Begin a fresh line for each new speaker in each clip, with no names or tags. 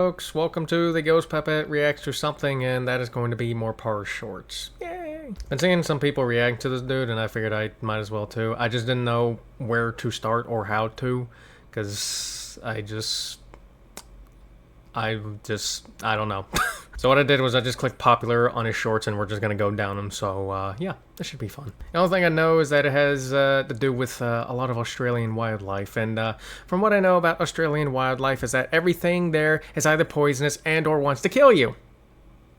Folks, welcome to the Ghost Puppet Reacts to Something, and that is going to be MOREPARZ shorts. Yay! Been seeing some people react to this dude, and I figured I might as well too. I just didn't know where to start or how to, because I don't know. So what I did was I just clicked popular on his shorts, and we're just gonna go down them, so yeah, this should be fun. The only thing I know is that it has to do with a lot of Australian wildlife, and from what I know about Australian wildlife is that everything there is either poisonous and or wants to kill you.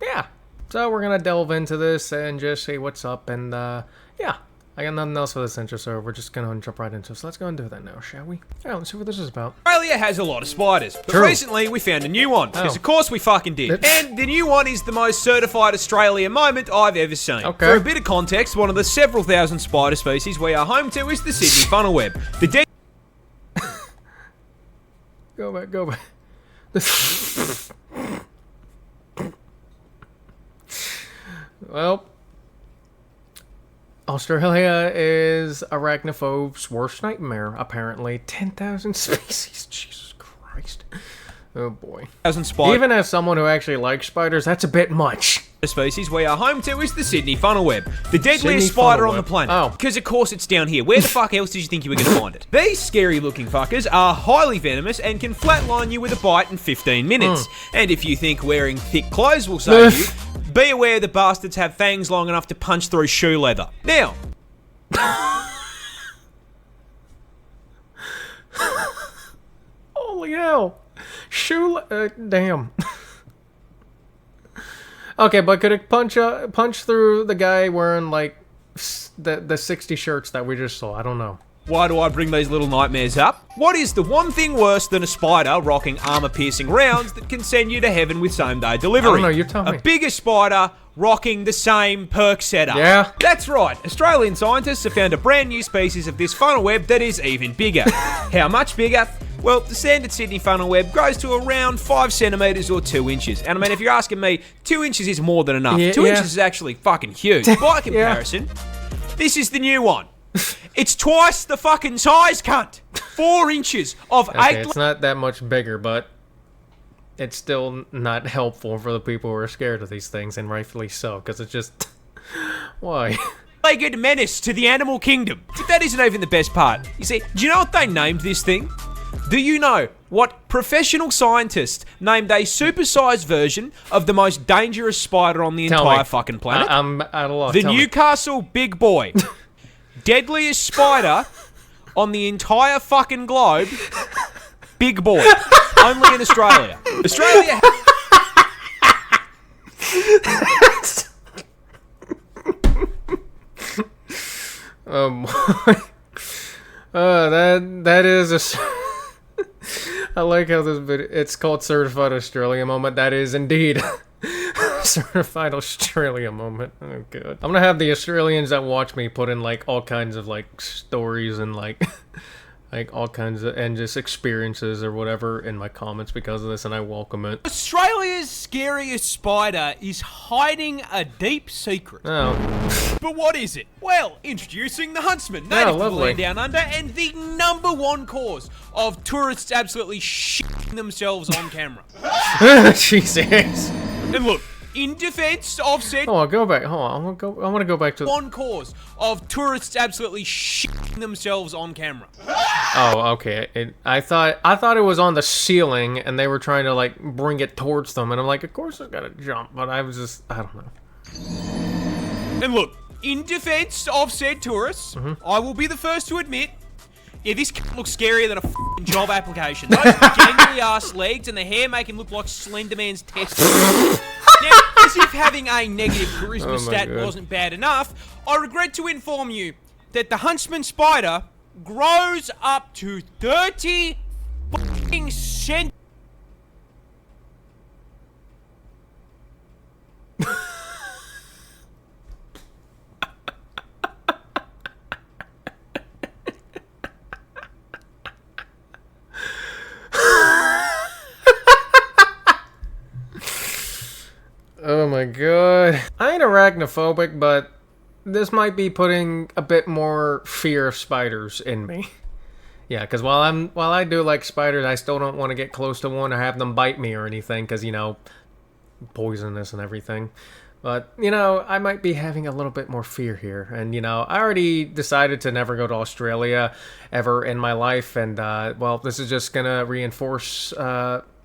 Yeah, so we're gonna delve into this and just see what's up, and yeah. I got nothing else for this intro, so we're just gonna jump right into it. So let's go and do that now, shall we? Alright, let's see what this is about.
Australia has a lot of spiders, but
True.
recently we found a new one, because of course we fucking did. And the new one is the most certified Australian moment I've ever seen.
Okay.
For a bit of context, one of the several thousand spider species we are home to is the Sydney funnel web. The dead
Go back. Well, Australia is arachnophobes' worst nightmare, apparently. 10,000 species. Jesus Christ. Oh boy.
thousand spider
Even as someone who actually likes spiders, that's a bit much.
species we are home to is the Sydney funnel web. The
Sydney
deadliest spider
funnel
on the
web.
planet.
Oh.
Because of course it's down here. Where the fuck else did you think you were going to find it? These scary looking fuckers are highly venomous and can flatline you with a bite in 15 minutes. And if you think wearing thick clothes will save you, be aware the bastards have fangs long enough to punch through shoe leather. Now,
Holy hell. Damn. Okay, but could it punch through the guy wearing, like, the 60 shirts that we just saw? I don't know.
why do I bring these little nightmares up? What is the one thing worse than a spider rocking armor-piercing rounds that can send you to heaven with same-day delivery?
I don't know, you tell me.
A bigger spider rocking the same perk setup.
Yeah?
That's right. Australian scientists have found a brand new species of this funnel web that is even bigger. How much bigger? Well, the standard Sydney funnel web grows to around 5 centimetres or 2 inches. And I mean, if you're asking me, 2 inches is more than enough.
Yeah,
2
yeah.
inches is actually fucking huge. By comparison, this is the new one. It's twice the fucking size, cunt. 4 inches of
Okay,
8...
it's not that much bigger, but it's still not helpful for the people who are scared of these things, and rightfully so, because it's just... Why?
legged menace to the animal kingdom. But that isn't even the best part. You see, do you know what they named this thing? Do you know what professional scientists named a supersized version of the most dangerous spider on the entire fucking planet?
I'm at a loss.
The
Tell me.
Newcastle Big Boy. Deadliest spider on the entire fucking globe. Big Boy. Only in Australia. Australia...
That is a... I like how this video... It's called Certified Australia Moment. That is indeed... Certified Australia Moment. Oh god. I'm gonna have the Australians that watch me put in like all kinds of like stories and like like all kinds of and just experiences or whatever in my comments because of this, and I welcome it.
Australia's scariest spider is hiding a deep secret.
Oh.
But what is it? Well, introducing the huntsman,
Yeah,
native to the
lovely.
land down under, and the #1 cause of tourists absolutely shitting themselves on camera.
Jesus.
And look, in defense of said
Hold on, go back. Hold on. I want to go back to
one cause of tourists absolutely shitting themselves on camera.
Oh, okay. I thought it was on the ceiling and they were trying to like bring it towards them, and I'm like, of course I gotta jump, but I was just, I don't know.
And look, in defense of said tourists, I will be the first to admit, yeah, this looks scarier than a f***ing job application. Those gangly ass legs and the hair make him look like Slender Man's testicles. Now, as if having a negative charisma
Oh my
stat
God.
wasn't bad enough, I regret to inform you that the huntsman spider grows up to 30 f***ing centimeters.
Oh my god. I ain't arachnophobic, but this might be putting a bit more fear of spiders in me. Yeah, because while I do like spiders, I still don't want to get close to one or have them bite me or anything, because, you know, poisonous and everything. But, you know, I might be having a little bit more fear here. And, you know, I already decided to never go to Australia ever in my life. And, well, this is just going to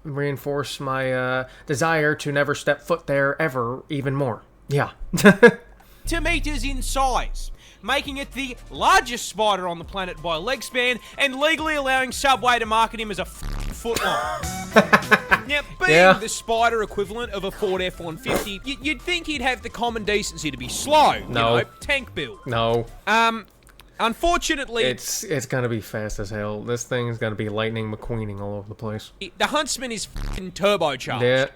reinforce my desire to never step foot there ever even more. Yeah.
2 meters in size, making it the largest spider on the planet by leg span, and legally allowing Subway to market him as a foot long. Now, being the spider equivalent of a Ford F-150, you'd think he'd have the common decency to be slow.
No.
You know, tank build.
No.
Unfortunately...
It's gonna be fast as hell. This thing's gonna be lightning McQueening all over the place.
The huntsman is f***ing turbocharged.
Yeah.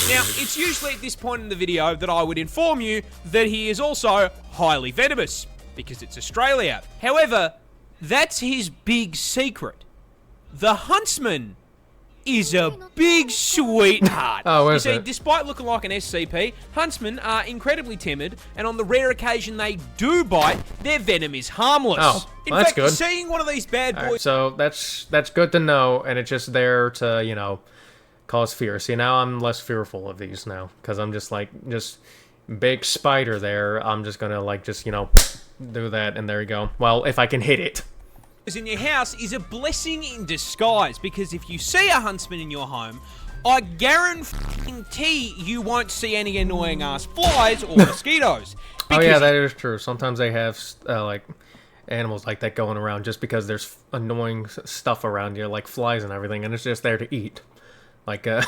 Now, it's usually at this point in the video that I would inform you that he is also highly venomous, because it's Australia. However, that's his big secret. The huntsman is a big sweetheart.
Oh,
you see, despite looking like an SCP, huntsmen are incredibly timid, and on the rare occasion they do bite, their venom is harmless.
Oh,
in
that's
fact,
good.
seeing one of these bad boys...
Right, so that's good to know, and it's just there to, you know, cause fear. See, now I'm less fearful of these now, because I'm just like, big spider there. I'm just gonna, like, just, you know, do that, and there you go. Well, if I can hit it.
In your house is a blessing in disguise, because if you see a huntsman in your home, I guarantee you won't see any annoying ass flies or mosquitoes.
Oh yeah, that is true. Sometimes they have like animals like that going around just because there's annoying stuff around you, like flies and everything, and it's just there to eat. Like I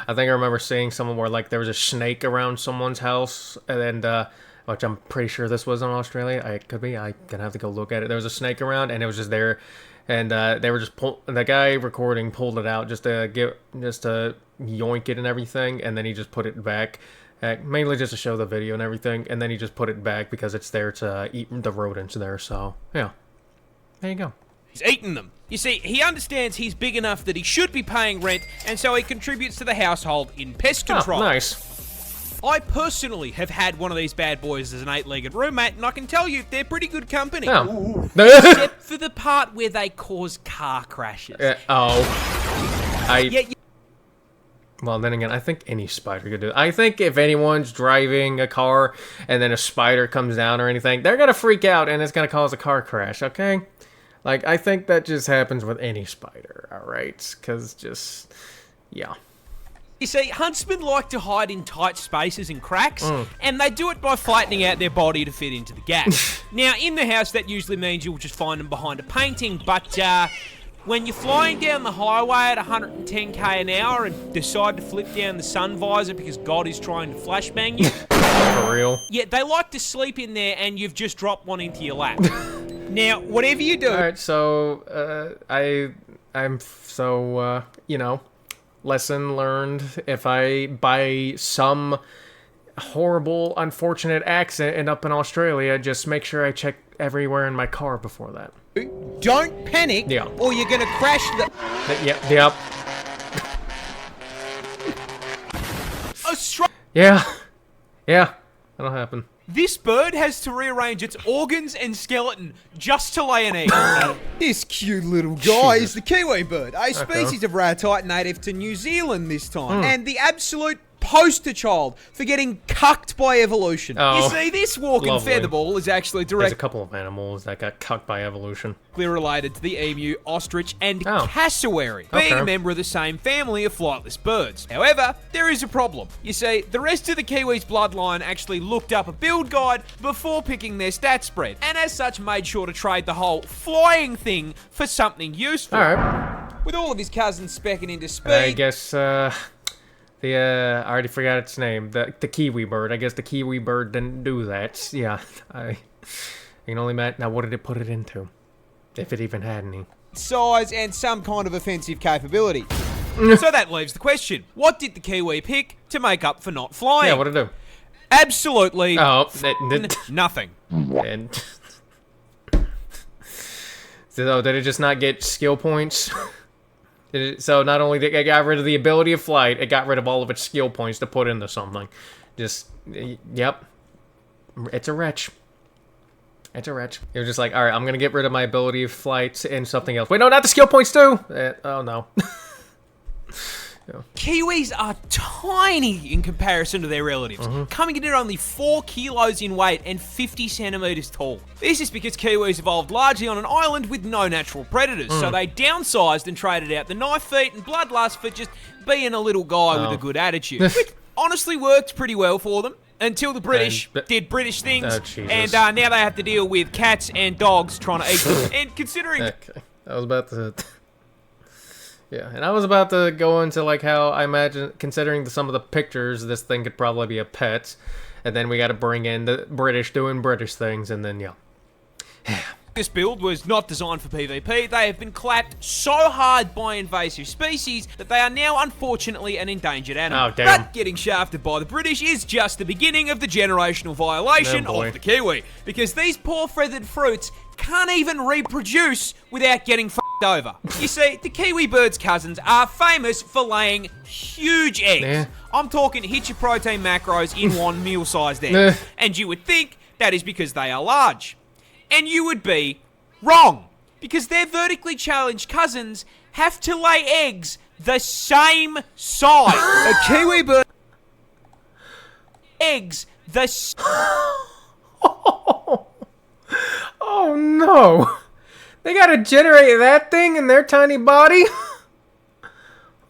think I remember seeing someone where like there was a snake around someone's house, and which I'm pretty sure this was in Australia. It could be. I'm gonna have to go look at it. There was a snake around, and it was just there, and they were just the guy recording pulled it out just to yoink it and everything, and then he just put it back, mainly just to show the video and everything, and then he just put it back because it's there to eat the rodents there. So yeah, there you go.
He's eating them. You see, he understands he's big enough that he should be paying rent, and so he contributes to the household in pest control.
Oh, nice.
I personally have had one of these bad boys as an 8-legged roommate, and I can tell you, they're pretty good company.
Oh.
Except for the part where they cause car crashes.
Well, then again, I think any spider could do it. I think if anyone's driving a car and then a spider comes down or anything, they're gonna freak out and it's gonna cause a car crash, okay? Like, I think that just happens with any spider, alright? Because just, yeah.
You see, huntsmen like to hide in tight spaces and cracks, and they do it by flattening out their body to fit into the gap. Now, in the house, that usually means you'll just find them behind a painting, but when you're flying down the highway at 110k an hour and decide to flip down the sun visor because God is trying to flashbang you...
For real?
Yeah, they like to sleep in there and you've just dropped one into your lap. Now, whatever you do...
Alright, so, you know... Lesson learned, if I, by some horrible, unfortunate accident, end up in Australia, just make sure I check everywhere in my car before that.
Don't panic, or you're gonna crash the...
Yep. Yeah, that'll happen.
This bird has to rearrange its organs and skeleton just to lay an egg.
This cute little guy is the kiwi bird, a species of ratite native to New Zealand this time, and the absolute poster child for getting cucked by evolution.
You see, this walking featherball is actually
There's a
directly
couple of animals that got cucked by evolution.
related to the emu, ostrich, and cassowary, being a member of the same family of flightless birds. However, there is a problem. You see, the rest of the kiwi's bloodline actually looked up a build guide before picking their stat spread, and as such made sure to trade the whole flying thing for something useful.
Alright.
With all of his cousins specking into speed...
I guess, I already forgot its name. The kiwi bird. I guess the kiwi bird didn't do that. Yeah, I can only imagine. Now, what did it put it into? If it even had any.
Size and some kind of offensive capability.
So that leaves the question. What did the kiwi pick to make up for not flying?
Yeah, what did it do?
Absolutely nothing.
And so did it just not get skill points? So not only did it got rid of the ability of flight, it got rid of all of its skill points to put into something. Just, yep. It's a wretch. Interact. You're just like, all right, I'm gonna get rid of my ability of flight and something else. Wait, no, not the skill points too. Oh no.
Kiwis are tiny in comparison to their relatives, coming in at only 4 kilos in weight and 50 centimeters tall. This is because kiwis evolved largely on an island with no natural predators, so they downsized and traded out the knife feet and bloodlust for just being a little guy with a good attitude, which honestly worked pretty well for them. Until the British did British things, and now they have to deal with cats and dogs trying to eat them. And considering...
Okay, I was about to... Yeah, and I was about to go into like how I imagine, considering some of the pictures, this thing could probably be a pet, and then we got to bring in the British doing British things, and then yeah.
This build was not designed for PvP. They have been clapped so hard by invasive species that they are now unfortunately an endangered animal.
Oh, damn.
But getting shafted by the British is just the beginning of the generational violation of the kiwi, because these poor feathered fruits can't even reproduce without getting f***ed over. You see, the kiwi bird's cousins are famous for laying huge eggs.
Yeah.
I'm talking hit your protein macros in one meal-sized egg. And you would think that is because they are large. And you would be wrong, because their vertically challenged cousins have to lay eggs the same size.
A kiwi bird...
Eggs the
Oh no! They gotta generate that thing in their tiny body?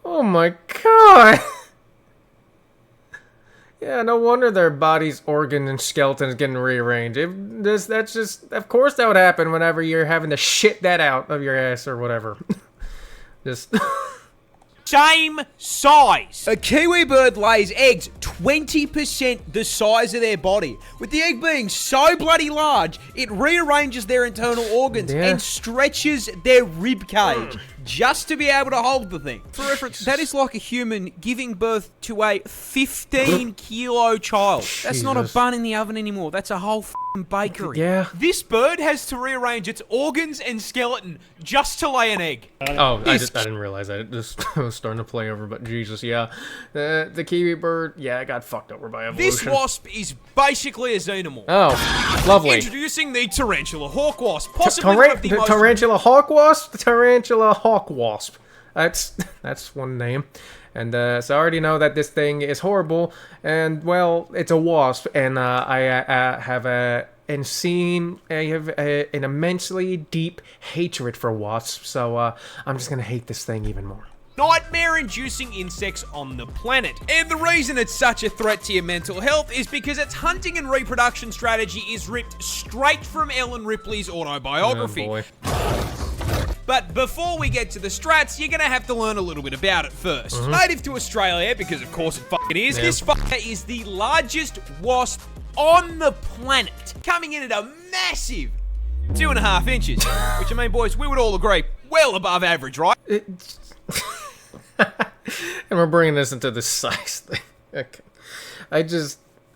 Oh my god! Yeah, no wonder their body's organ and skeleton is getting rearranged. That's just, of course that would happen whenever you're having to shit that out of your ass or whatever. Just...
same size.
A kiwi bird lays eggs 20% the size of their body. With the egg being so bloody large, it rearranges their internal organs and stretches their rib cage just to be able to hold the thing. For reference, that is like a human giving birth to a 15-kilo child. That's not a bun in the oven anymore. That's a whole f***ing bakery.
Yeah.
This bird has to rearrange its organs and skeleton just to lay an egg.
Oh, I didn't realize that. It just was starting to play over, but Jesus, yeah. The kiwi bird, yeah, it got fucked over by evolution.
This wasp is basically a xenomorph.
Oh, lovely.
Introducing the tarantula hawk wasp, possibly one of the most...
Tarantula hawk wasp? Tarantula hawk wasp. That's one name. And so I already know that this thing is horrible, and well, it's a wasp, and I have an immensely deep hatred for wasps, so I'm just gonna hate this thing even more.
Nightmare-inducing insects on the planet. And the reason it's such a threat to your mental health is because its hunting and reproduction strategy is ripped straight from Ellen Ripley's autobiography.
Oh boy.
But before we get to the strats, you're gonna have to learn a little bit about it first. Native to Australia, because of course it fucking is, this fucker is the largest wasp on the planet, coming in at a massive 2.5 inches, which I mean, boys, we would all agree, well above average, right?
And we're bringing this into the size thing. Okay. Oh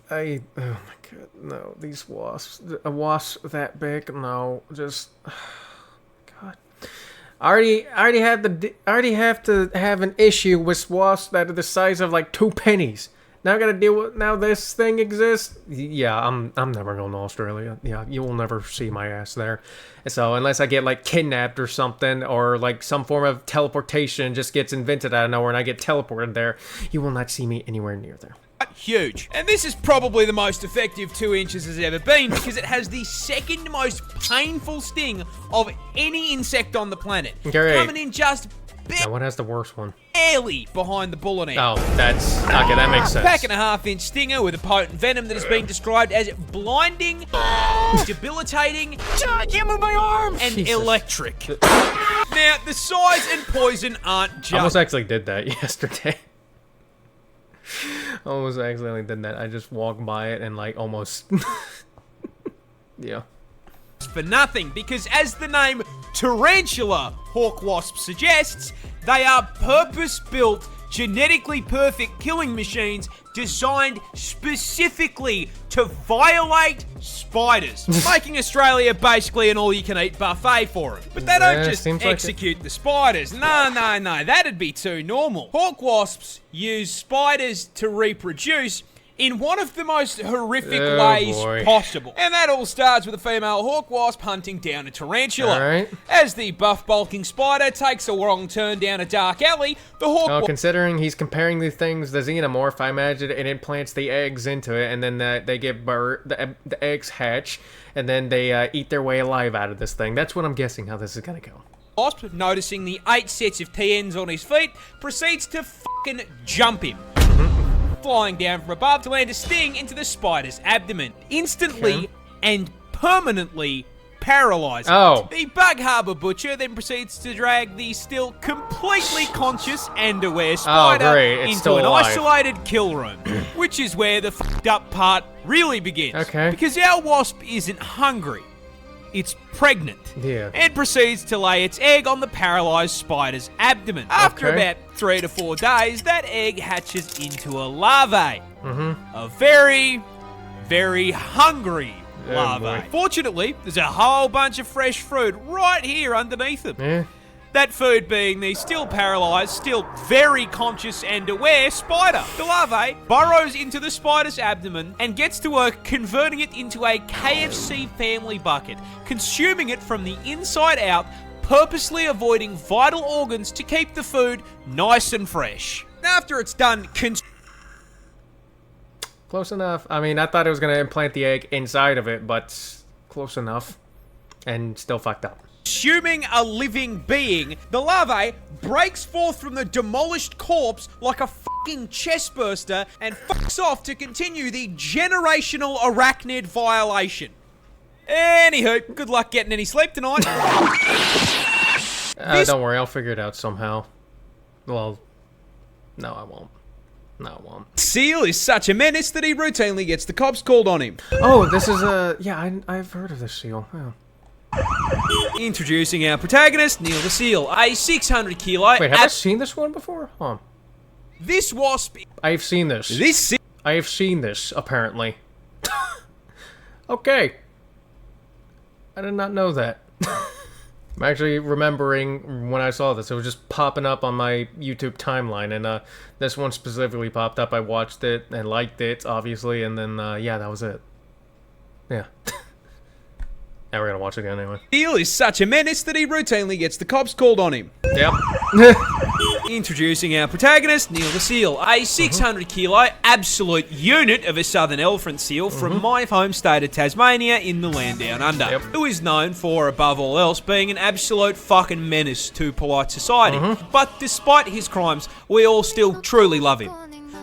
my god, no, these wasps, a wasp that big, no, just, god. I already have to have an issue with wasps that are the size of like 2 pennies. Now I gotta deal with, now this thing exists. Yeah, I'm never going to Australia. Yeah, you will never see my ass there. So unless I get like kidnapped or something, or like some form of teleportation just gets invented out of nowhere and I get teleported there, you will not see me anywhere near there.
Huge. And this is probably the most effective 2 inches has ever been, because it has the second most painful sting of any insect on the planet.
Great.
Coming in just
Now what has the worst one?
barely behind the bullet end.
Oh, that's... Okay, that makes sense.
Pack and a half-inch stinger with a potent venom that has been described as blinding, debilitating, and
Jesus.
electric. Now, the size and poison aren't
I
just...
almost actually did that yesterday. Almost accidentally did that. I just walked by it and like almost... Yeah.
for nothing, because as the name tarantula hawk wasp suggests, they are purpose-built, genetically perfect killing machines designed specifically to violate spiders, making Australia basically an all-you-can-eat buffet for them. But they don't just execute the spiders. No, that'd be too normal. Hawk wasps use spiders to reproduce, in one of the most horrific
Oh,
ways
boy.
possible. And that all starts with a female hawk wasp hunting down a tarantula.
All right.
As the buff bulking spider takes a wrong turn down a dark alley, the hawk
Well, considering he's comparing these things to xenomorph, I imagine it implants the eggs into it, and then they give birth, the eggs hatch, and then they eat their way alive out of this thing. That's what I'm guessing how this is gonna go.
wasp, noticing the 8 sets of TNs on his feet, proceeds to fucking jump him. Flying down from above to land a sting into the spider's abdomen, instantly
Okay.
and permanently paralyzing.
Oh.
The Bug Harbor Butcher then proceeds to drag the still completely conscious and aware spider
great, it's
into
still
an
alive.
isolated kill room, which is where the fucked up part really begins.
Okay.
Because our wasp isn't hungry. It's pregnant.
Yeah.
And proceeds to lay its egg on the paralyzed spider's abdomen. After
Okay.
about 3 to 4 days, that egg hatches into a larvae. A very, very hungry larvae.
boy.
Fortunately, there's a whole bunch of fresh food right here underneath them.
Eh?
That food being the still paralyzed, still very conscious and aware spider. The larvae burrows into the spider's abdomen and gets to work converting it into a KFC family bucket, consuming it from the inside out, purposely avoiding vital organs to keep the food nice and fresh. After it's done
Close enough. I mean, I thought it was gonna implant the egg inside of it, but close enough, and still fucked up.
consuming a living being, the larvae breaks forth from the demolished corpse like a fucking chestburster and fucks off to continue the generational arachnid violation. Anywho, good luck getting any sleep tonight.
Don't worry, I'll figure it out somehow. Well, no, I won't. No, I won't.
Seal is such a menace that he routinely gets the cops called on him.
Oh, this is a... Yeah, I've heard of this seal. Yeah.
Introducing our protagonist, Neil the Seal, a 600 kilo...
Wait, have I seen this one before? Huh.
This wasp...
I've seen this. I have seen this, apparently. Okay. I did not know that. I'm actually remembering when I saw this. It was just popping up on my YouTube timeline, and this one specifically popped up. I watched it and liked it, obviously, and then, yeah, that was it. Yeah. Now we're gonna watch it again anyway.
Seal is such a menace that he routinely gets the cops called on him.
Yep.
Introducing our protagonist, Neil the Seal, a 600 kilo absolute unit of a southern elephant seal from my home state of Tasmania in the land down under, who is known for, above all else, being an absolute fucking menace to polite society. But despite his crimes, we all still truly love him.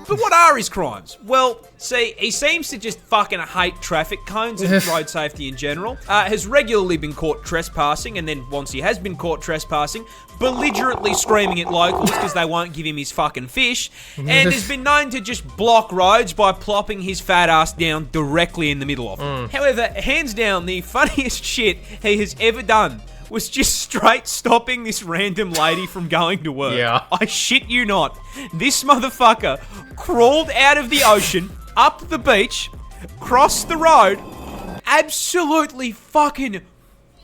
But what are his crimes? Well, see, he seems to just fucking hate traffic cones and road safety in general, has regularly been caught trespassing, and then once he has been caught trespassing, belligerently screaming at locals because they won't give him his fucking fish, and has been known to just block roads by plopping his fat ass down directly in the middle of them. However, hands down, the funniest shit he has ever done was just straight stopping this random lady from going to work.
Yeah.
I shit you not. This motherfucker crawled out of the ocean, up the beach, crossed the road, absolutely fucking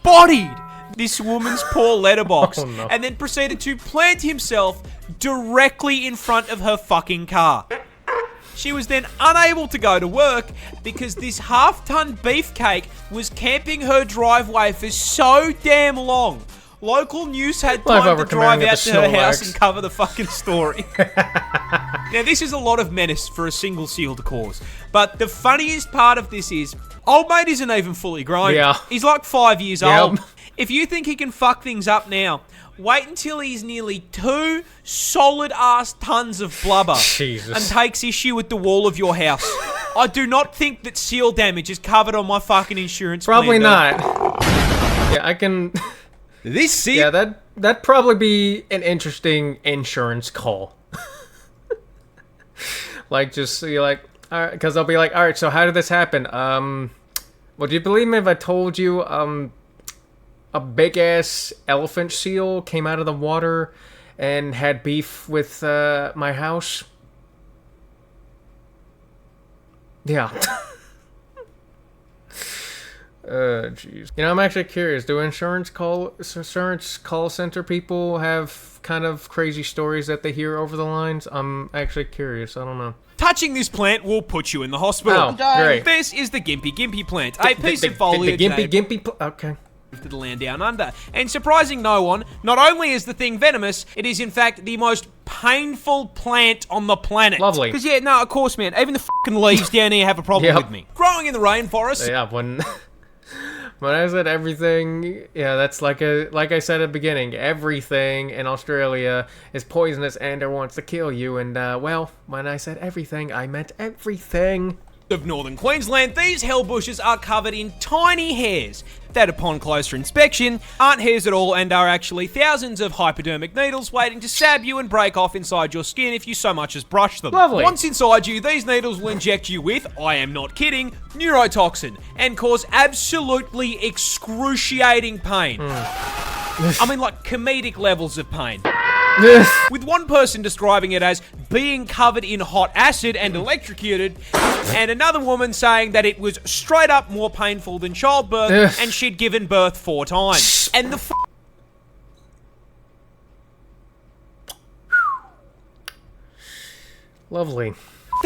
bodied this woman's poor letterbox,
Oh, no.
and then proceeded to plant himself directly in front of her fucking car. She was then unable to go to work because this half-ton beefcake was camping her driveway for so damn long. Local news had
Like
time
over
to drive
commanding
out
the
to her
snow
house
legs.
and cover the fucking story. Now, this is a lot of menace for a single seal to cause. But the funniest part of this is, old mate isn't even fully grown.
Yeah.
He's like 5 years
Yep.
old. If you think he can fuck things up now, wait until he's nearly 2 solid-ass tons of blubber
Jesus.
and takes issue with the wall of your house. I do not think that seal damage is covered on my fucking insurance
Probably
plan,
not. Yeah, I can...
This seal...
Yeah, that'd probably be an interesting insurance call. Like, just you're like, all right, because they'll be like, all right, so how did this happen? Well, do you believe me if I told you, a big ass elephant seal came out of the water and had beef with my house? Yeah. Jeez. You know, I'm actually curious. Do insurance call center people have kind of crazy stories that they hear over the lines? I'm actually curious. I don't know.
Touching this plant will put you in the hospital.
Oh, great.
This is the gympie-gympie plant, a piece of foliage.
The gympie-gympie. Okay.
To the land down under. And surprising no one, not only is the thing venomous, it is in fact the most painful plant on the planet.
Lovely.
Because yeah, no, of course, man, even the fucking leaves down here have a problem with me. Growing in the rainforest.
Yeah, when I said everything, yeah, that's like I said at the beginning, everything in Australia is poisonous and or wants to kill you. And well, when I said everything, I meant everything.
Of northern Queensland, these hell bushes are covered in tiny hairs that upon closer inspection aren't hairs at all and are actually thousands of hypodermic needles waiting to stab you and break off inside your skin if you so much as brush them.
Lovely.
Once inside you, these needles will inject you with, I am not kidding, neurotoxin and cause absolutely excruciating pain. I mean, like comedic levels of pain. With one person describing it as being covered in hot acid and electrocuted, and another woman saying that it was straight up more painful than childbirth and she'd given birth 4 times. And the
Lovely.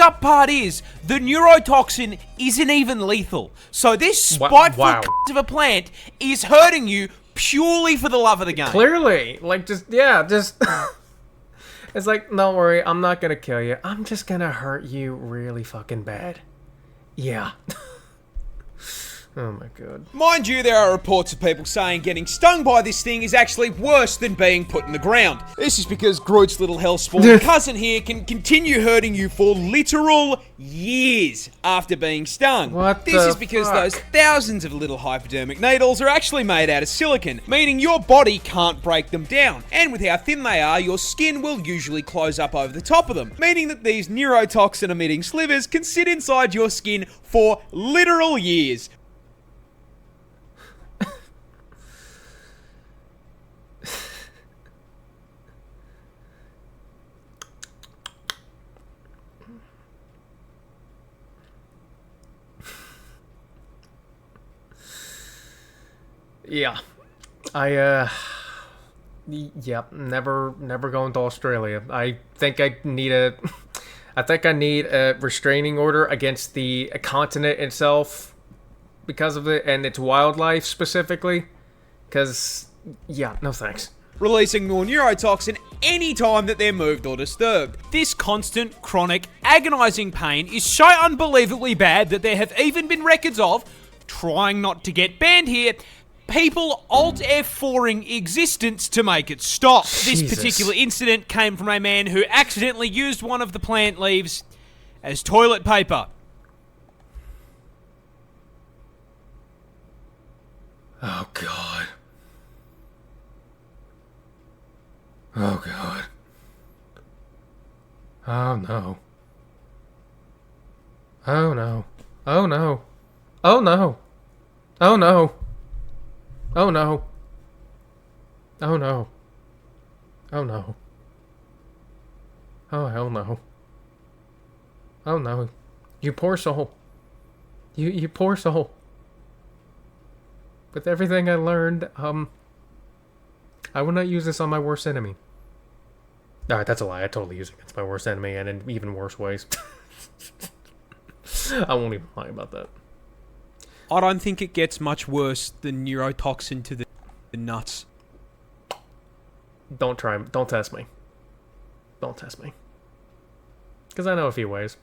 up part is, the neurotoxin isn't even lethal. So this spiteful of a plant is hurting you purely for the love of the game.
Clearly, like just it's like, don't worry, I'm not gonna kill you. I'm just gonna hurt you really fucking bad. Yeah. Oh my god.
Mind you, there are reports of people saying getting stung by this thing is actually worse than being put in the ground. This is because Groot's little hellspawn cousin here can continue hurting you for literal years after being stung. This is because those thousands of little hypodermic needles are actually made out of silicon, meaning your body can't break them down. And with how thin they are, your skin will usually close up over the top of them, meaning that these neurotoxin emitting slivers can sit inside your skin for literal years.
Yeah. Yep, never going to Australia. I think I need a restraining order against the continent itself because of it and its wildlife specifically. Because, yeah, no thanks.
Releasing more neurotoxin anytime that they're moved or disturbed. This constant, chronic, agonizing pain is so unbelievably bad that there have even been records of, trying not to get banned here, people Alt F4ing existence to make it stop.
Jesus.
This particular incident came from a man who accidentally used one of the plant leaves as toilet paper.
Oh god. Oh god. Oh no. Oh no. Oh no. Oh no. Oh no. Oh no. Oh no. Oh no. Oh hell no. Oh no. You poor soul. You poor soul. With everything I learned, I would not use this on my worst enemy. Alright, that's a lie. I totally use it against my worst enemy and in even worse ways. I won't even lie about that.
I don't think it gets much worse than neurotoxin to the nuts.
Don't try. Don't test me. Don't test me. Because I know a few ways.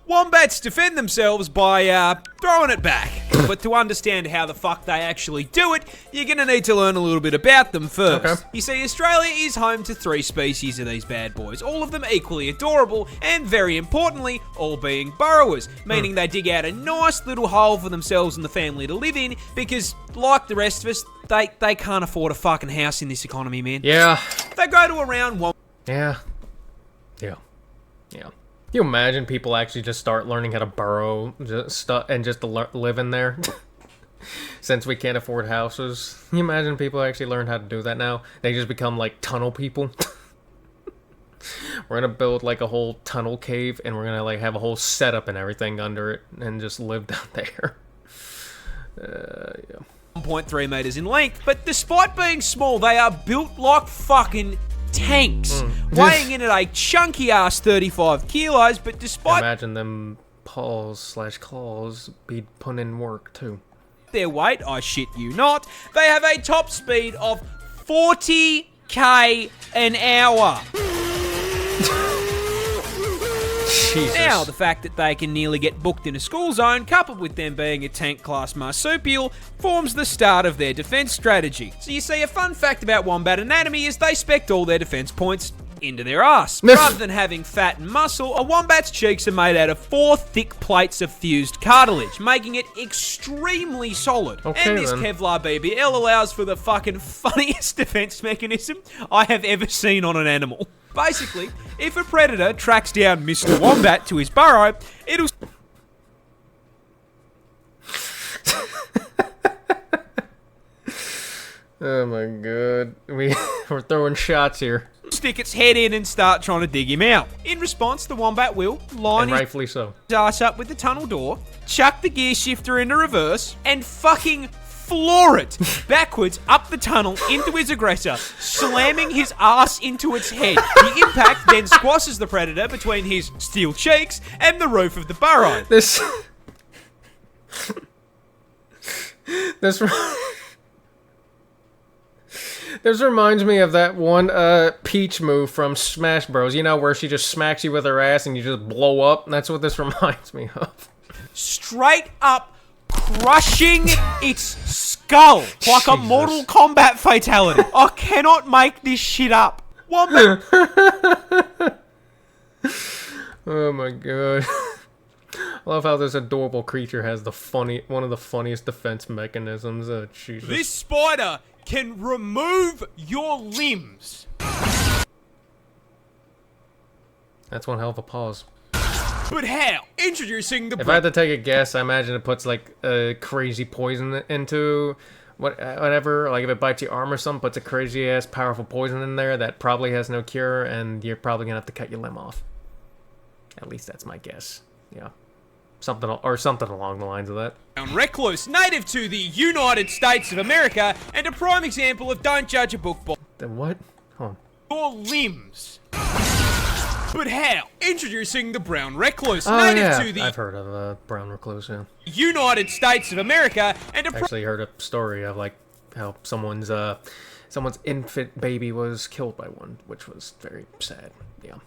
Wombats defend themselves by throwing it back. But to understand how the fuck they actually do it, you're going to need to learn a little bit about them first.
Okay.
You see, Australia is home to 3 species of these bad boys, all of them equally adorable, and very importantly, all being burrowers, meaning they dig out a nice little hole for themselves and the family to live in, because, like the rest of us, they can't afford a fucking house in this economy, man.
Yeah.
They go to around one...
Yeah. Yeah. Yeah. Can you imagine people actually just start learning how to burrow and just live in there? Since we can't afford houses. Can you imagine people actually learn how to do that now? They just become like tunnel people. We're gonna build like a whole tunnel cave, and we're gonna like have a whole setup and everything under it, and just live down there. Yeah.
1.3 meters in length, but despite being small, they are built like fucking tanks, weighing in at a chunky ass 35 kilos. But despite
Imagine them paws/claws be putting in work too.
their weight, I shit you not, they have a top speed of 40k an hour.
Jesus.
Now, the fact that they can nearly get booked in a school zone, coupled with them being a tank-class marsupial, forms the start of their defense strategy. So you see, a fun fact about wombat anatomy is they spect all their defense points into their ass. Rather than having fat and muscle, a wombat's cheeks are made out of 4 thick plates of fused cartilage, making it extremely solid.
Okay,
and this
then.
Kevlar BBL allows for the fucking funniest defense mechanism I have ever seen on an animal. Basically, if a predator tracks down Mr. Wombat to his burrow, it'll...
Oh my god. We're throwing shots here.
stick its head in and start trying to dig him out. In response, the wombat will line
And
his
rightfully so.
ass up with the tunnel door, chuck the gear shifter into reverse, and fucking floor it backwards up the tunnel into his aggressor, slamming his ass into its head. The impact then squashes the predator between his steel cheeks and the roof of the burrow.
This reminds me of that one Peach move from Smash Bros. You know, where she just smacks you with her ass and you just blow up? That's what this reminds me of.
Straight up crushing its skull like a
Jesus.
Mortal Kombat fatality. I cannot make this shit up. Wombat.
Oh my god. I love how this adorable creature has one of the funniest defense mechanisms. Oh, Jesus.
This spider can remove your limbs.
That's one hell of a pause.
But how? Introducing the...
If I had to take a guess, I imagine it puts like a crazy poison into whatever. Like if it bites your arm or something, puts a crazy ass powerful poison in there that probably has no cure, and you're probably gonna have to cut your limb off. At least that's my guess. Yeah, something along the lines of that.
Recluse, native to the United States of America, and a prime example of don't judge a book by
The what? Hold on.
your limbs. But how? Introducing the brown recluse,
Oh
native
yeah,
to the
I've heard of brown recluse. Yeah,
United States of America, and a
actually heard a story of like how someone's infant baby was killed by one, which was very sad. Yeah.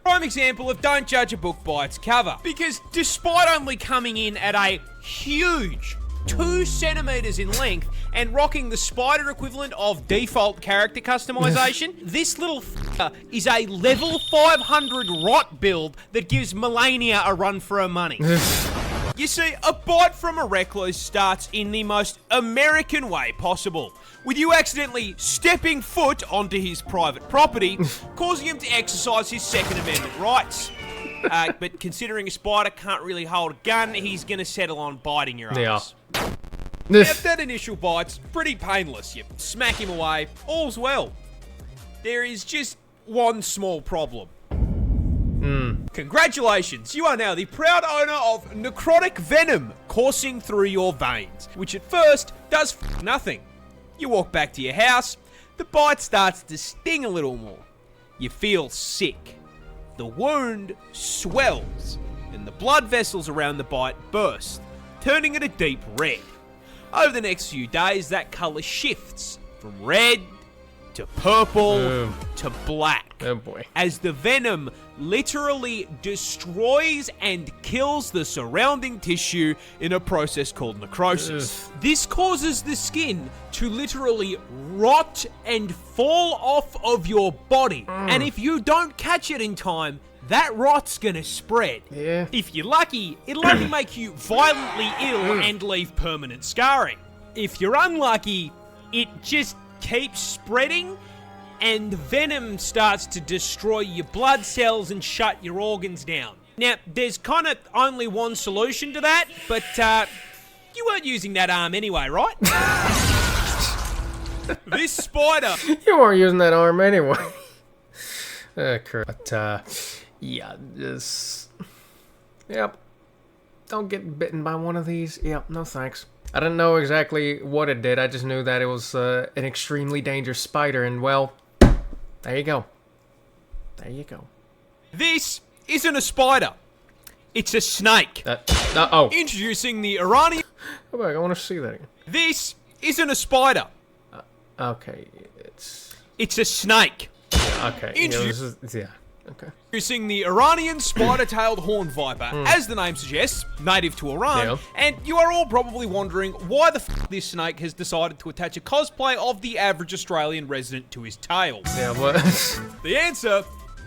prime example of don't judge a book by its cover. Because despite only coming in at a huge 2 centimeters in length and rocking the spider equivalent of default character customization, this little f***er is a level 500 rot build that gives Melania a run for her money. You see, a bite from a recluse starts in the most American way possible, with you accidentally stepping foot onto his private property, causing him to exercise his Second Amendment rights. But considering a spider can't really hold a gun, he's gonna settle on biting your ass. Now, that initial bite's pretty painless. You smack him away, all's well. There is just one small problem. Congratulations, you are now the proud owner of necrotic venom coursing through your veins, which at first does nothing. You walk back to your house, the bite starts to sting a little more. You feel sick. The wound swells, and the blood vessels around the bite burst, turning it a deep red. Over the next few days, that colour shifts from red to purple to black.
Oh boy.
As the venom literally destroys and kills the surrounding tissue in a process called necrosis. This causes the skin to literally rot and fall off of your body. And if you don't catch it in time, that rot's gonna spread.
Yeah.
If you're lucky, it'll only make you violently ill and leave permanent scarring. If you're unlucky, it just keeps spreading, and venom starts to destroy your blood cells and shut your organs down. Now, there's kind of only one solution to that, but you weren't using that arm anyway, right? This spider...
You weren't using that arm anyway. But, yeah, just... Yep. Don't get bitten by one of these. Yep, no thanks. I didn't know exactly what it did. I just knew that it was an extremely dangerous spider, and, well, there you go. There you go.
This isn't a spider. It's a snake.
Oh.
Introducing the Iranian...
Go back, I want to see that again.
This isn't a spider.
Okay,
It's a snake.
Yeah, okay. Yeah, okay.
Introducing the Iranian spider-tailed horned viper, as the name suggests, native to Iran.
Yeah.
And you are all probably wondering why the f this snake has decided to attach a cosplay of the average Australian resident to his tail.
Yeah, what?
The answer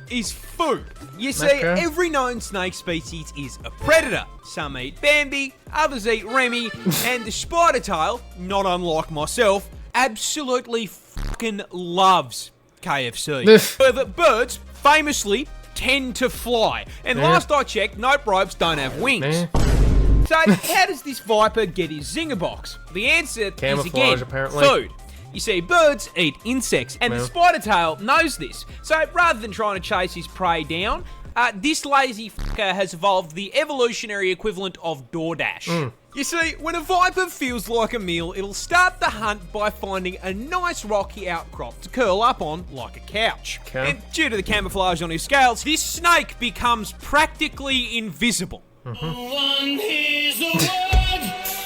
is food. You see,
Okay.
every known snake species is a predator. Some eat Bambi, others eat Remy, and the spider tail, not unlike myself, absolutely fucking loves KFC. But birds famously tend to fly, and last I checked, nope ropes don't have wings. So how does this viper get his zinger box? The answer is
Camouflage,
again,
apparently.
food. You see, birds eat insects, and the spider tail knows this. So rather than trying to chase his prey down, this lazy fucker has evolved the evolutionary equivalent of DoorDash. You see, when a viper feels like a meal, it'll start the hunt by finding a nice rocky outcrop to curl up on like a couch.
Okay.
And due to the camouflage on his scales, this snake becomes practically invisible.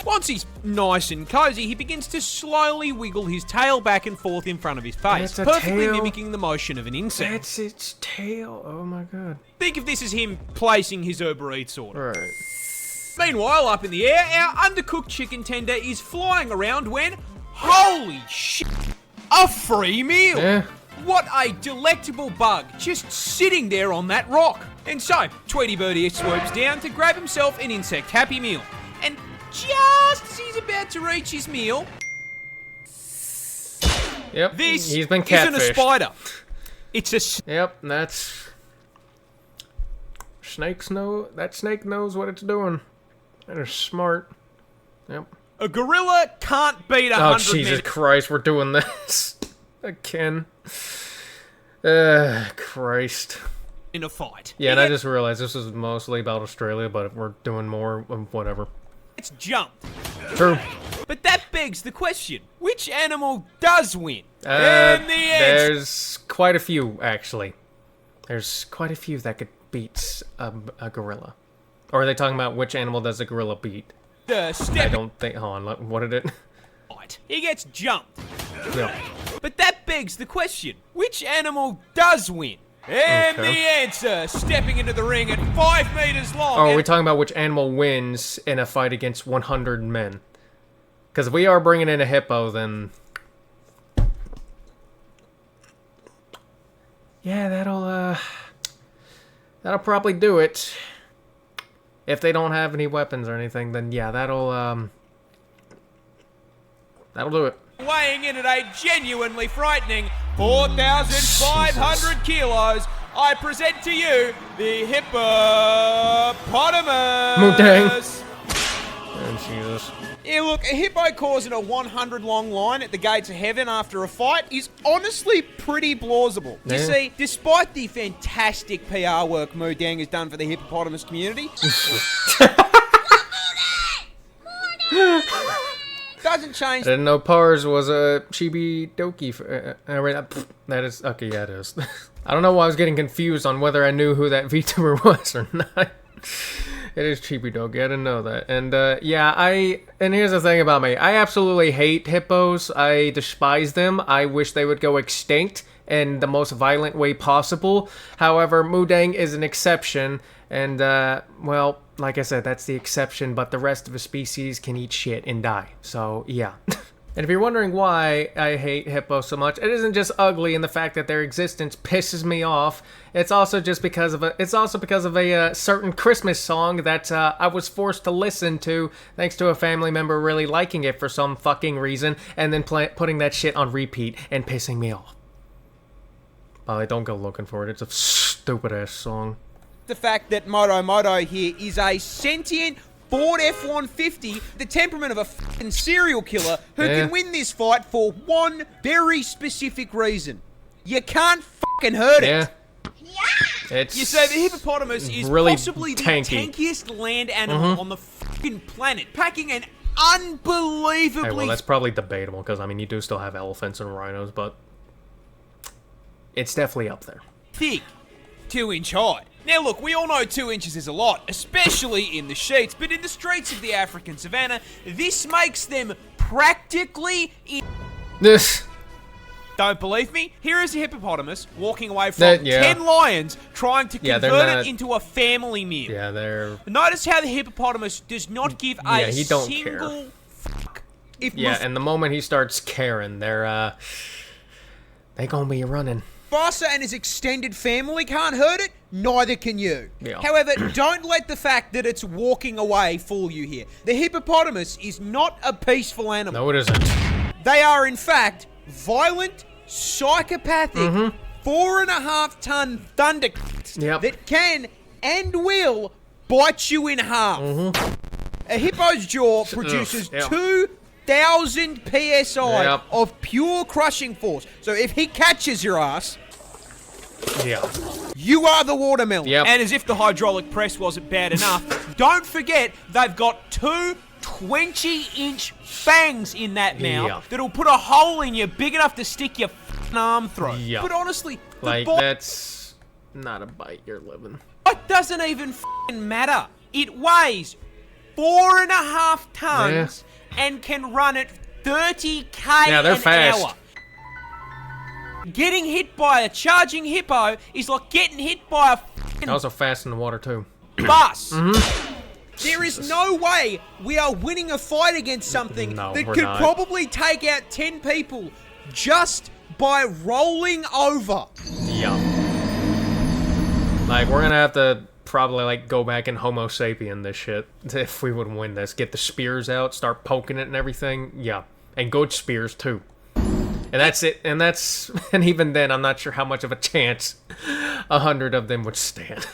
Once he's nice and cozy, he begins to slowly wiggle his tail back and forth in front of his face,
That's a
perfectly
tail.
mimicking the motion of an insect.
That's its tail. Oh my god.
Think of this as him placing his Uber Eats order.
Right.
Meanwhile, up in the air, our undercooked chicken tender is flying around when, holy shit, a free meal!
Yeah.
What a delectable bug, just sitting there on that rock. And so, Tweety Birdie swoops down to grab himself an insect Happy Meal. And just as he's about to reach his meal,
Yep.
this
He's been
isn't a
catfished.
spider. It's a
Yep, that's... Snakes know... That snake knows what it's doing. That is smart. Yep.
A gorilla can't beat 100
Oh, Jesus
minutes
Christ, we're doing this. Again. Christ.
in a fight.
Yeah, and I just realized this is mostly about Australia, but if we're doing more, whatever.
It's jump.
True.
But that begs the question, which animal does win? In the end,
There's quite a few, actually. There's quite a few that could beat a gorilla. Or are they talking about which animal does a gorilla beat?
the
I
step
don't think... Hold on, what did it...
fight. He gets jumped.
Yeah.
But that begs the question, which animal does win? And the answer, stepping into the ring at 5 meters long.
Oh,
and
we're talking about which animal wins in a fight against 100 men. Because if we are bringing in a hippo, then... Yeah, that'll probably do it. If they don't have any weapons or anything, then yeah, that'll do it.
weighing in at a genuinely frightening 4,500 kilos, I present to you the hippopotamus.
Mudang. Oh, Jesus.
Yeah, look, a hippo causing a 100-long line at the gates of heaven after a fight is honestly pretty plausible. You
Yeah.
see, despite the fantastic PR work Mudang has done for the hippopotamus community, doesn't change.
I didn't know Pars was a chibi-doki. That is... Okay, yeah, it is. I don't know why I was getting confused on whether I knew who that VTuber was or not. It is chibi-doki, I didn't know that. And, yeah, and here's the thing about me. I absolutely hate hippos. I despise them. I wish they would go extinct in the most violent way possible. However, Mudang is an exception. And, well, like I said, that's the exception, but the rest of the species can eat shit and die. So, yeah. And if you're wondering why I hate hippos so much, it isn't just ugly in the fact that their existence pisses me off. It's also just because of a certain Christmas song that I was forced to listen to thanks to a family member really liking it for some fucking reason and then putting that shit on repeat and pissing me off. Well, don't go looking for it. It's a stupid ass song.
The fact that Moto here is a sentient Ford F-150, the temperament of a fucking serial killer who can win this fight for one very specific reason. You can't fucking hurt it.
It's
You say the hippopotamus is
really
possibly the
tanky.
tankiest land animal on the fucking planet, packing an unbelievably
Hey, well, that's probably debatable because I mean you do still have elephants and rhinos, but it's definitely up there.
thick 2-inch high. Now look, we all know 2 inches is a lot, especially in the sheets, but in the streets of the African savannah, this makes them practically
This.
Don't believe me? Here is a hippopotamus walking away from
That- yeah.
10 lions trying to
Yeah, they're
convert
not-
it into a family meal.
Yeah, they're.
Notice how the hippopotamus does not give
Yeah,
a
he don't
single fuck. If
Yeah, and the moment he starts caring, they gonna be running.
Mufasa and his extended family can't hurt it, neither can you.
Yeah.
However, don't let the fact that it's walking away fool you here. The hippopotamus is not a peaceful animal.
No, it isn't.
They are, in fact, violent, psychopathic, 4.5-ton thundercats
Yep.
that can and will bite you in half. A hippo's jaw produces
yeah.
2,000 psi
Yep.
of pure crushing force. So if he catches your ass,
Yeah.
you are the watermelon.
Yep.
And as if the hydraulic press wasn't bad enough, don't forget they've got 2 20-inch fangs in that mouth
Yeah.
that'll put a hole in you big enough to stick your f***ing arm through.
Yeah.
But honestly, the
Like
bite
that's not a bite you're living.
doesn't even f***ing matter. It weighs 4.5 tons and can run at 30k
Yeah, they're
an
fast.
hour. Getting hit by a charging hippo is like getting hit by a f***ing
Also fast in the water too.
bus.
There is no way we are winning a fight against something
No,
that
we're
could
not.
probably take out 10 people just by rolling over.
Yeah. Like we're gonna have to probably like go back and Homo sapien this shit if we would win this. Get the spears out, start poking it and everything. Yeah, and good spears too. And that's it. And that's and even then, I'm not sure how much of a chance 100 of them would stand.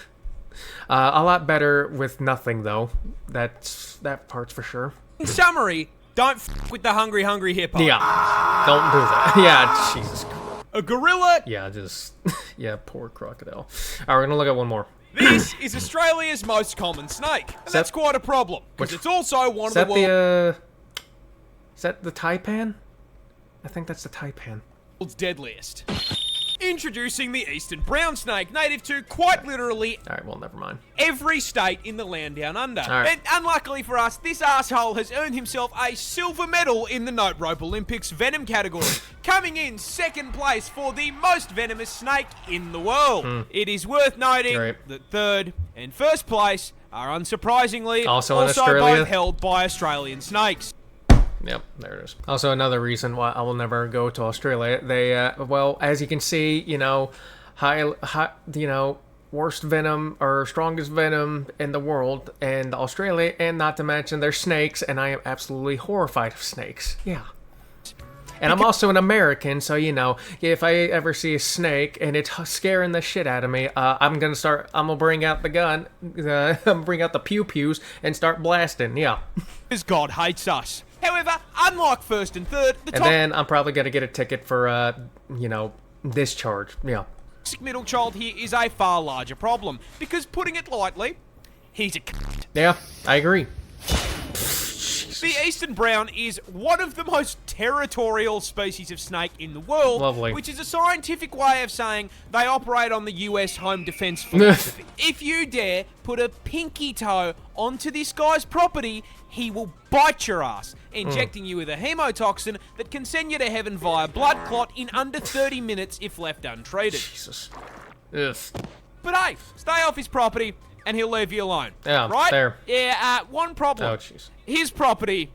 A lot better with nothing though. That part's for sure.
In summary, don't f*** with the hungry hippo.
Yeah, don't do that. Yeah, Jesus Christ.
A gorilla.
Yeah, just yeah, poor crocodile. All right, we're gonna look at one more.
This is Australia's most common snake. And that's quite a problem, because
Which-
it's also one
Is
of
that
the
the is that the taipan? I think that's the taipan.
world's deadliest. Introducing the eastern brown snake, native to, quite literally,
All right, well, never mind.
every state in the land down under.
All right.
And unluckily for us, this asshole has earned himself a silver medal in the Note Rope Olympics venom category, coming in second place for the most venomous snake in the world. It is worth noting
Right.
that third and first place are unsurprisingly
Also in Australia.
both held by Australian snakes.
Yep, there it is. Also, another reason why I will never go to Australia. They, well, as you can see, you know, worst venom or strongest venom in the world, and Australia, and not to mention their snakes, and I am absolutely horrified of snakes. Yeah. And I'm also an American, so you know, if I ever see a snake and it's scaring the shit out of me, I'm gonna bring out the gun, I'm gonna bring out the pew-pews and start blasting. Yeah.
Because God hates us. However, unlike first and third, the
And then I'm probably gonna get a ticket for, discharge. Yeah.
toxic middle child here is a far larger problem. Because putting it lightly, he's a cunt.
Yeah, I agree.
The eastern brown is one of the most territorial species of snake in the world.
Lovely.
Which is a scientific way of saying they operate on the US home defense philosophy. If you dare put a pinky toe onto this guy's property, he will bite your ass, injecting you with a hemotoxin that can send you to heaven via blood clot in under 30 minutes if left untreated.
Jesus. Ugh.
But hey, stay off his property and he'll leave you alone.
Yeah,
right?
fair.
Yeah, one problem.
Oh, jeez.
His property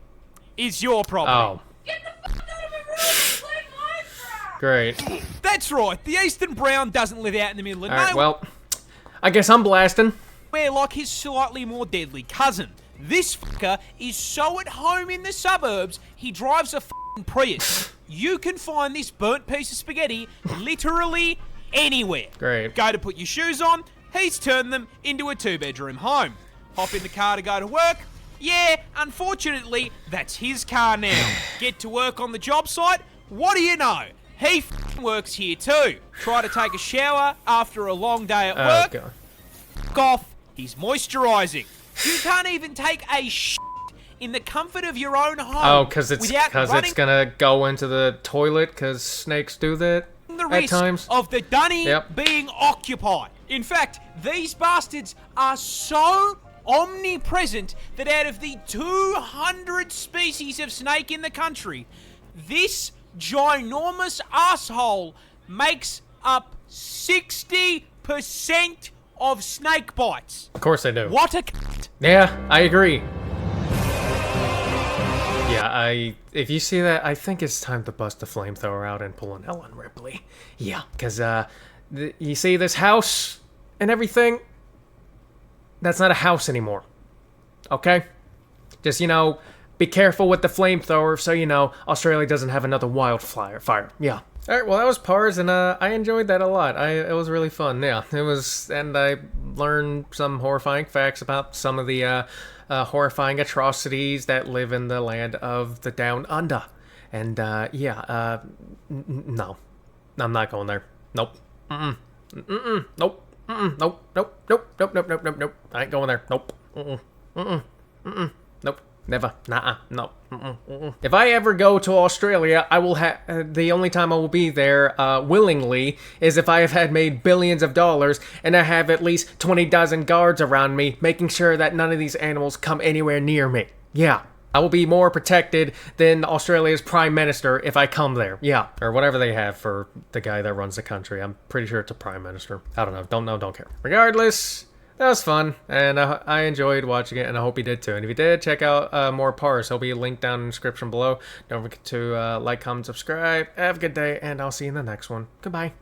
is your property.
Oh.
Get the fuck out of my room! It's like Minecraft!
Great.
That's right. The eastern brown doesn't live out in the middle of
Alright,
nowhere
well, I guess I'm blasting.
like his slightly more deadly cousin. This fucker is so at home in the suburbs, he drives a f***ing Prius. You can find this burnt piece of spaghetti literally anywhere.
Great.
Go to put your shoes on, he's turned them into a 2-bedroom home. Hop in the car to go to work. Yeah, unfortunately, that's his car now. Get to work on the job site. What do you know? He works here too. Try to take a shower after a long day at
Oh,
work.
God.
F off. He's moisturising. You can't even take a shit in the comfort of your own home.
Oh, because it's
running
gonna go into the toilet, because snakes do that
the
at
risk
times.
of the dunny
Yep.
being occupied. In fact, these bastards are so omnipresent that out of the 200 species of snake in the country, this ginormous asshole makes up 60% of snake bites.
Of course they do.
What a cunt.
Yeah, I agree. Yeah, if you see that, I think it's time to bust the flamethrower out and pull an Ellen Ripley. Yeah, because, you see this house and everything? That's not a house anymore. Okay? Just, be careful with the flamethrower so, Australia doesn't have another wildfire. Yeah. Alright, well, that was Parz, and I enjoyed that a lot. It was really fun, yeah. It was, and I learned some horrifying facts about some of the horrifying atrocities that live in the land of the Down Under. And, yeah, no. I'm not going there. Nope. Nope. Nope. Nope. I ain't going there. Nope. Nope. Never. Nah. No. If I ever go to Australia, I will have the only time I will be there willingly is if I have had made billions of dollars and I have at least 20 dozen guards around me, making sure that none of these animals come anywhere near me. Yeah. I will be more protected than Australia's Prime Minister if I come there. Yeah. Or whatever they have for the guy that runs the country. I'm pretty sure it's a Prime Minister. I don't know. Don't care. Regardless, that was fun, and I enjoyed watching it, and I hope you did too. And if you did, check out MOREPARZ. He'll be linked down in the description below. Don't forget to like, comment, subscribe. Have a good day, and I'll see you in the next one. Goodbye.